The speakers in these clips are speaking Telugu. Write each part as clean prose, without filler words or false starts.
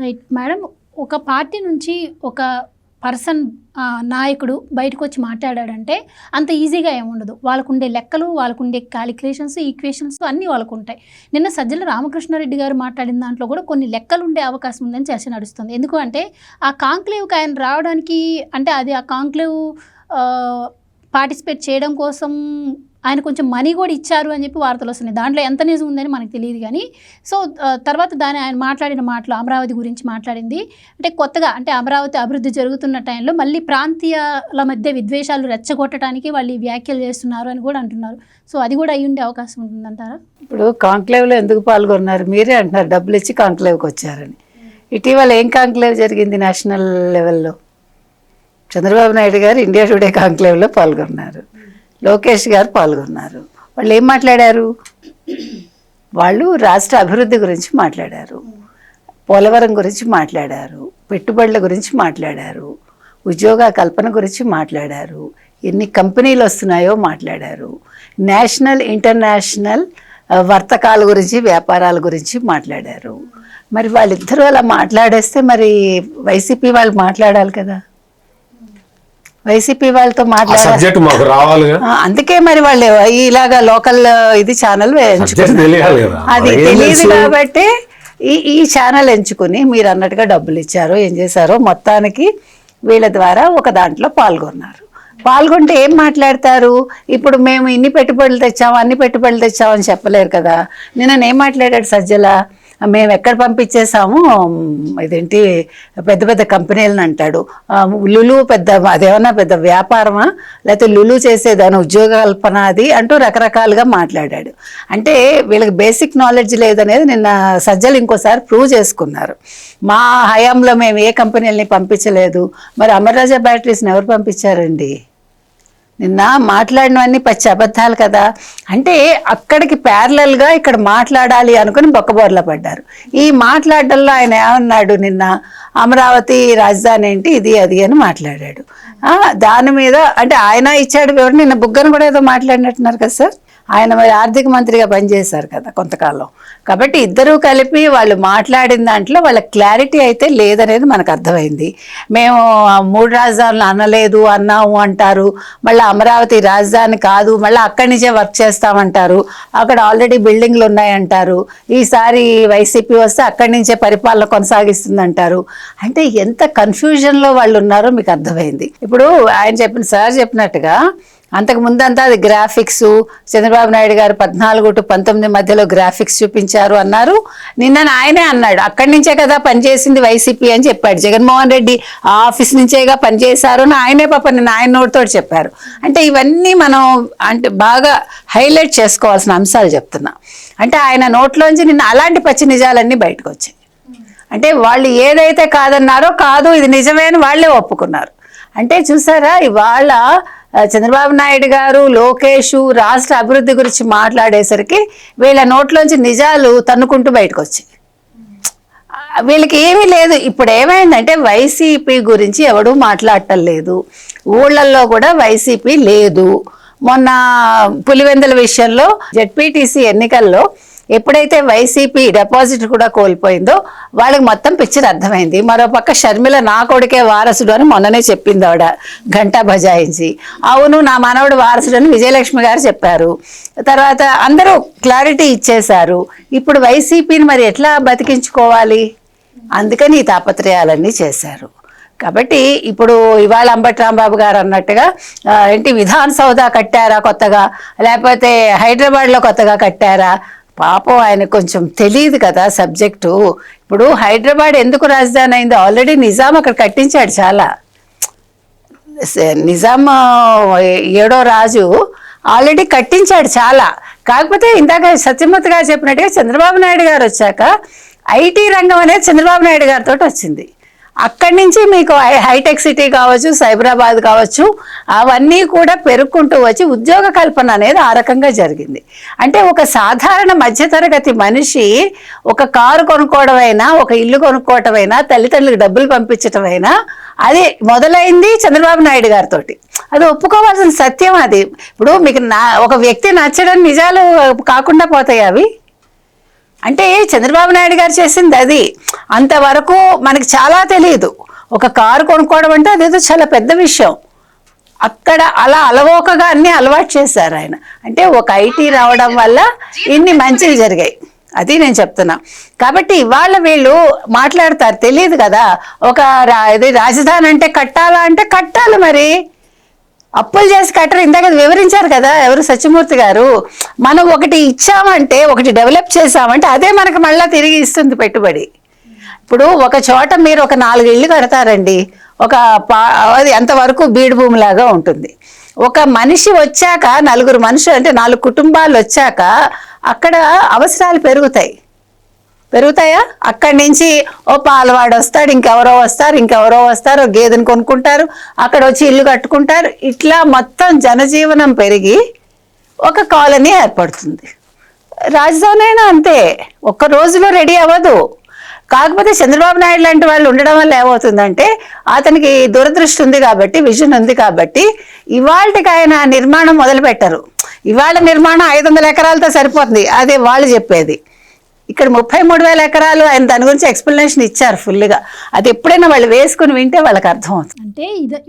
Right madam. ఒక పార్టీ నుంచి ఒక పర్సన్ నాయకుడు బయటకు వచ్చి మాట్లాడాడంటే అంత ఈజీగా ఏముండదు. వాళ్ళకుండే లెక్కలు, వాళ్ళకుండే క్యాలిక్యులేషన్స్, ఈక్వేషన్స్ అన్నీ వాళ్ళకుంటాయి. నిన్న సజ్జల రామకృష్ణారెడ్డి గారు మాట్లాడిన దాంట్లో కూడా కొన్ని లెక్కలు ఉండే అవకాశం ఉందని చర్చ నడుస్తుంది. ఎందుకు అంటే ఆ కాంక్లేవ్కి ఆయన రావడానికి, అంటే అది ఆ కాంక్లేవ్ పార్టిసిపేట్ చేయడం కోసం ఆయన కొంచెం మనీ కూడా ఇచ్చారు అని చెప్పి వార్తలు వస్తున్నాయి. దాంట్లో ఎంత నిజం ఉందని మనకు తెలియదు కానీ, సో తర్వాత ఆయన మాట్లాడిన మాటలు, అమరావతి గురించి మాట్లాడింది అంటే కొత్తగా, అంటే అమరావతి అభివృద్ధి జరుగుతున్న టైంలో మళ్ళీ ప్రాంతీయాల మధ్య విద్వేషాలు రెచ్చగొట్టడానికి వాళ్ళు ఈ వ్యాఖ్యలు చేస్తున్నారు అని కూడా అంటున్నారు. సో అది కూడా అయ్యి ఉండే అవకాశం ఉంటుందంటారా? ఇప్పుడు కాంక్లేవ్లో ఎందుకు పాల్గొన్నారు? మీరే అంటున్నారు డబ్బులు ఇచ్చి కాంక్లేవ్కి వచ్చారని. ఇటీవల ఏం కాంక్లేవ్ జరిగింది నేషనల్ లెవెల్లో? చంద్రబాబు నాయుడు గారు ఇండియా టుడే కాంక్లేవ్లో పాల్గొన్నారు, లోకేష్ గారు పాల్గొన్నారు. వాళ్ళు ఏం మాట్లాడారు? వాళ్ళు రాష్ట్ర అభివృద్ధి గురించి మాట్లాడారు, పోలవరం గురించి మాట్లాడారు, పెట్టుబడుల గురించి మాట్లాడారు, ఉద్యోగ కల్పన గురించి మాట్లాడారు, ఎన్ని కంపెనీలు వస్తున్నాయో మాట్లాడారు, నేషనల్ ఇంటర్నేషనల్ వర్తకాల గురించి, వ్యాపారాల గురించి మాట్లాడారు. మరి వాళ్ళిద్దరూ అలా మాట్లాడేస్తే మరి వైసీపీ వాళ్ళు మాట్లాడాలి కదా, వైసీపీ వాళ్ళతో మాట్లాడాలి. అందుకే మరి వాళ్ళు ఇలాగా లోకల్ ఇది ఛానల్ అది తెలియదు కాబట్టి ఈ ఛానల్ ఎంచుకుని మీరు అన్నట్టుగా డబ్బులు ఇచ్చారో ఏం చేశారో మొత్తానికి వీళ్ళ ద్వారా ఒక దాంట్లో పాల్గొన్నారు. పాల్గొంటే ఏం మాట్లాడతారు? ఇప్పుడు మేము ఇన్ని పెట్టుబడులు తెచ్చాము, అన్ని పెట్టుబడులు తెచ్చామని చెప్పలేరు కదా. నేనేం మాట్లాడాడు సజ్జల? మేము ఎక్కడ పంపించేసాము, ఇదేంటి పెద్ద పెద్ద కంపెనీలను అంటాడు. లులు పెద్ద, అదేమన్నా పెద్ద వ్యాపారమా, లేకపోతే లులు చేసేదాని ఉద్యోగ కల్పన అది అంటూ రకరకాలుగా మాట్లాడాడు. అంటే వీళ్ళకి బేసిక్ నాలెడ్జ్ లేదనేది నిన్న సజ్జలు ఇంకోసారి ప్రూవ్ చేసుకున్నారు. మా హయాంలో మేము ఏ కంపెనీలని పంపించలేదు. మరి అమర్రాజా బ్యాటరీస్ని ఎవరు పంపించారండి? నిన్న మాట్లాడినవన్నీ పచ్చి అబద్ధాలు కదా. అంటే అక్కడికి ప్యారలల్గా ఇక్కడ మాట్లాడాలి అనుకుని బొక్కబోర్ల పడ్డారు. ఈ మాట్లాడడంలో ఆయన ఏమన్నాడు? నిన్న అమరావతి రాజధాని ఏంటి, ఇది అది అని మాట్లాడాడు. దాని మీద అంటే ఆయన ఇచ్చాడు వివరణ. నిన్న బుగ్గను కూడా ఏదో మాట్లాడినట్టున్నారు కదా సార్. ఆయన మరి ఆర్థిక మంత్రిగా పనిచేశారు కదా కొంతకాలం. కాబట్టి ఇద్దరూ కలిపి వాళ్ళు మాట్లాడిన దాంట్లో వాళ్ళ క్లారిటీ అయితే లేదనేది మనకు అర్థమైంది. మేము 3 రాజధానులు అనలేదు, అన్నాము అంటారు. మళ్ళీ అమరావతి రాజధాని కాదు, మళ్ళీ అక్కడి నుంచే వర్క్ చేస్తామంటారు. అక్కడ ఆల్రెడీ బిల్డింగ్లు ఉన్నాయంటారు. ఈసారి వైసీపీ వస్తే అక్కడి నుంచే పరిపాలన కొనసాగిస్తుందంటారు. అంటే ఎంత కన్ఫ్యూజన్లో వాళ్ళు ఉన్నారో మీకు అర్థమైంది. ఇప్పుడు ఆయన సార్ చెప్పినట్టుగా అంతకు ముందంతా అది గ్రాఫిక్స్, చంద్రబాబు నాయుడు గారు 14 to 19 మధ్యలో గ్రాఫిక్స్ చూపించారు అన్నారు. నిన్న ఆయనే అన్నాడు అక్కడి నుంచే కదా పనిచేసింది వైసీపీ అని చెప్పాడు. జగన్మోహన్ రెడ్డి ఆఫీస్ నుంచేగా పనిచేశారు అని ఆయనే నిన్న ఆయన నోటితో చెప్పారు. అంటే ఇవన్నీ మనం అంటే బాగా హైలైట్ చేసుకోవాల్సిన అంశాలు చెప్తున్నా. అంటే ఆయన నోట్లోంచి నిన్న అలాంటి పచ్చి నిజాలన్నీ బయటకు వచ్చాయి. అంటే వాళ్ళు ఏదైతే కాదన్నారో కాదు, ఇది నిజమే అని వాళ్ళే ఒప్పుకున్నారు. అంటే చూసారా, ఇవాళ చంద్రబాబు నాయుడు గారు, లోకేష్ రాష్ట్ర అభివృద్ధి గురించి మాట్లాడేసరికి వీళ్ళ నోట్లోంచి నిజాలు తన్నుకుంటూ బయటకు వచ్చాయి. వీళ్ళకి ఏమీ లేదు. ఇప్పుడు ఏమైందంటే వైసీపీ గురించి ఎవడూ మాట్లాడటం లేదు, ఊళ్ళల్లో కూడా వైసీపీ లేదు. మొన్న పులివెందుల విషయంలో జెడ్పీటీసీ ఎన్నికల్లో ఎప్పుడైతే వైసీపీ డిపాజిట్ కూడా కోల్పోయిందో వాళ్ళకి మొత్తం పిక్చర్ అర్థమైంది. మరోపక్క షర్మిల నా కొడుకే వారసుడు అని మొన్ననే చెప్పింది ఆవిడ గంటా బజాయించి. అవును, నా మనవడు వారసుడు అని విజయలక్ష్మి గారు చెప్పారు. తర్వాత అందరూ క్లారిటీ ఇచ్చేశారు. ఇప్పుడు వైసీపీని మరి ఎట్లా బతికించుకోవాలి? అందుకని ఈ తాపత్రయాలన్నీ చేశారు. కాబట్టి ఇప్పుడు ఇవాళ అంబటి రాంబాబు గారు అన్నట్టుగా ఏంటి విధాన్ సౌదా కట్టారా కొత్తగా, లేకపోతే హైదరాబాద్లో కొత్తగా కట్టారా? పాపం ఆయన కొంచెం తెలియదు కదా సబ్జెక్టు. ఇప్పుడు హైదరాబాద్ ఎందుకు రాజధాని అయింది? ఆల్రెడీ నిజాం అక్కడ కట్టించాడు చాలా. నిజాం 7వ రాజు ఆల్రెడీ కట్టించాడు చాలా. కాకపోతే ఇందాక సత్యమూర్తి గారు చెప్పినట్టుగా చంద్రబాబు నాయుడు గారు వచ్చాక ఐటీ రంగం అనేది చంద్రబాబు నాయుడు గారితో వచ్చింది. అక్కడి నుంచి మీకు హైటెక్ సిటీ కావచ్చు, సైబరాబాద్ కావచ్చు, అవన్నీ కూడా పెరుక్కుంటూ వచ్చి ఉద్యోగ కల్పన అనేది ఆ రకంగా జరిగింది. అంటే ఒక సాధారణ మధ్యతరగతి మనిషి ఒక కారు కొనుక్కోవడమైనా, ఒక ఇల్లు కొనుక్కోవటమైనా, తల్లిదండ్రులకు డబ్బులు పంపించటమైనా అది మొదలైంది చంద్రబాబు నాయుడు గారితో. అది ఒప్పుకోవాల్సిన సత్యం అది. ఇప్పుడు మీకు ఒక వ్యక్తి నచ్చడం నిజాలు కాకుండా పోతాయి అవి. అంటే చంద్రబాబు నాయుడు గారు చేసింది అది. అంతవరకు మనకి చాలా తెలియదు. ఒక కారు కొనుక్కోవడం అంటే అదేదో చాలా పెద్ద విషయం. అక్కడ అలా అలవోకగా అన్ని అలవాటు చేశారు ఆయన. అంటే ఒక ఐటీ రావడం వల్ల ఇన్ని మంచిలు జరిగాయి, అది నేను చెప్తున్నా. కాబట్టి ఇవాళ వీళ్ళు మాట్లాడతారు, తెలియదు కదా. ఒక ఇది రాజధాని అంటే కట్టాలా అంటే కట్టాలి, మరి అప్పులు చేసి కట్టరు. ఇందాక వివరించారు కదా ఎవరు, సత్యమూర్తి గారు. మనం ఒకటి ఇచ్చామంటే, ఒకటి డెవలప్ చేసామంటే అదే మనకు మళ్ళీ తిరిగి ఇస్తుంది పెట్టుబడి. ఇప్పుడు ఒక చోట మీరు ఒక 4 ఇళ్ళు కడతారండి, అది అంతవరకు బీడు భూమిలాగా ఉంటుంది. ఒక మనిషి వచ్చాక, 4 మనుషులు అంటే 4 కుటుంబాలు వచ్చాక అక్కడ అవసరాలు పెరుగుతాయా? అక్కడి నుంచి ఓ పాలవాడు వస్తాడు, ఇంకెవరో వస్తారు, గేదెను కొనుక్కుంటారు, అక్కడ వచ్చి ఇల్లు కట్టుకుంటారు. ఇట్లా మొత్తం జనజీవనం పెరిగి ఒక కాలనీ ఏర్పడుతుంది. రాజధాని అయినా అంతే, ఒక్క రోజులో రెడీ అవ్వదు. కాకపోతే చంద్రబాబు నాయుడు లాంటి వాళ్ళు ఉండడం వల్ల ఏమవుతుందంటే, అతనికి దూరదృష్టి ఉంది కాబట్టి, విజన్ ఉంది కాబట్టి ఇవాళకి ఆయన నిర్మాణం మొదలు పెట్టరు. ఇవాళ నిర్మాణం 500 ఎకరాలతో సరిపోతుంది, అదే వాళ్ళు చెప్పేది. ఇక్కడ 33,000 ఎకరాలు ఆయన దాని గురించి ఎక్స్ప్లెనేషన్ ఇచ్చారు ఫుల్గా. అది ఎప్పుడైనా వాళ్ళు వేసుకుని వింటే వాళ్ళకి అర్థం అవుతుంది. అంటే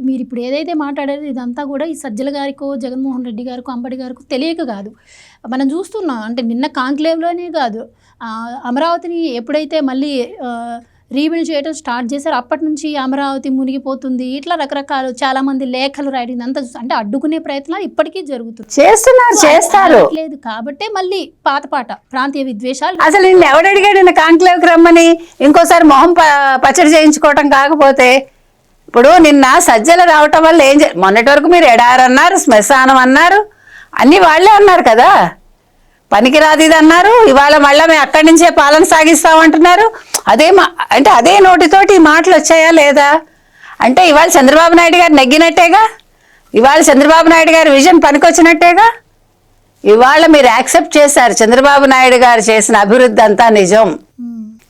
మీరు ఇప్పుడు ఏదైతే మాట్లాడారో ఇదంతా కూడా ఈ సజ్జల గారికో, జగన్మోహన్ రెడ్డి గారికో, అంబటి గారికో తెలియక కాదు. మనం చూస్తున్నాం. అంటే నిన్న కాంక్లేవ్లోనే కాదు, అమరావతిని ఎప్పుడైతే మళ్ళీ రీబిల్డ్ చేయడం స్టార్ట్ చేశారు, అప్పటి నుంచి అమరావతి మునిగిపోతుంది, ఇట్లా రకరకాలు చాలా మంది లేఖలు రాయడం, అంతా అంటే అడ్డుకునే ప్రయత్నాలు ఇప్పటికీ జరుగుతుంది, చేస్తారు. లేదు కాబట్టి మళ్ళీ పాత ప్రాంతీయ విద్వేషాలు. అసలు నిన్ను ఎవడడిగాడు నిన్న కాంక్లేవ్కి రమ్మని? ఇంకోసారి మొహం పచ్చడి చేయించుకోవటం కాకపోతే. ఇప్పుడు నిన్న సజ్జలు రావటం వల్ల మొన్నటి వరకు మీరు ఎడారి అన్నారు, శ్మశానం అన్నారు, అన్ని వాళ్ళే అన్నారు కదా, పనికిరాదు ఇది అన్నారు. ఇవాళ మళ్ళీ మేము అక్కడి నుంచే పాలన సాగిస్తామంటున్నారు. అంటే అదే నోటితోటి ఈ మాటలు వచ్చాయా లేదా? అంటే ఇవాళ చంద్రబాబు నాయుడు గారు నెగ్గినట్టేగా, ఇవాళ చంద్రబాబు నాయుడు గారి విజన్ పనికొచ్చినట్టేగా. ఇవాళ మీరు యాక్సెప్ట్ చేశారు చంద్రబాబు నాయుడు గారు చేసిన అభివృద్ధి అంతా నిజం.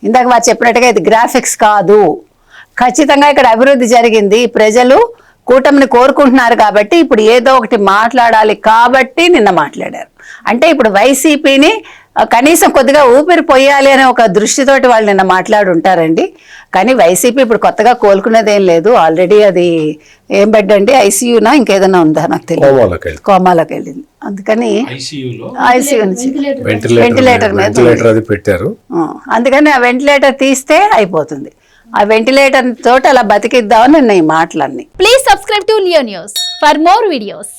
ఇందాక వారు చెప్పినట్టుగా ఇది గ్రాఫిక్స్ కాదు, ఖచ్చితంగా ఇక్కడ అభివృద్ధి జరిగింది. ప్రజలు కూటమిని కోరుకుంటున్నారు కాబట్టి ఇప్పుడు ఏదో ఒకటి మాట్లాడాలి కాబట్టి నిన్న మాట్లాడారు. అంటే ఇప్పుడు వైసీపీని కనీసం కొద్దిగా ఊపిరి పోయాలి అనే ఒక దృష్టితోటి వాళ్ళు నిన్న మాట్లాడుంటారండి. కానీ వైసీపీ ఇప్పుడు కొత్తగా కోలుకునేది ఏం లేదు. ఆల్రెడీ అది ఏం బెడ్ అండి, ఐసీయూనా ఇంకేదైనా ఉందా నాకు తెలియదు, కోమాలోకి వెళ్ళింది. అందుకని ఐసీయూ నుంచి వెంటిలేటర్ మీద పెట్టారు. అందుకని ఆ వెంటిలేటర్ తీస్తే అయిపోతుంది. ఆ వెంటిలేటర్ తోటి అలా బతికిద్దామని నిన్న ఈ మాటలన్నీ. Please subscribe to Leo news for more videos.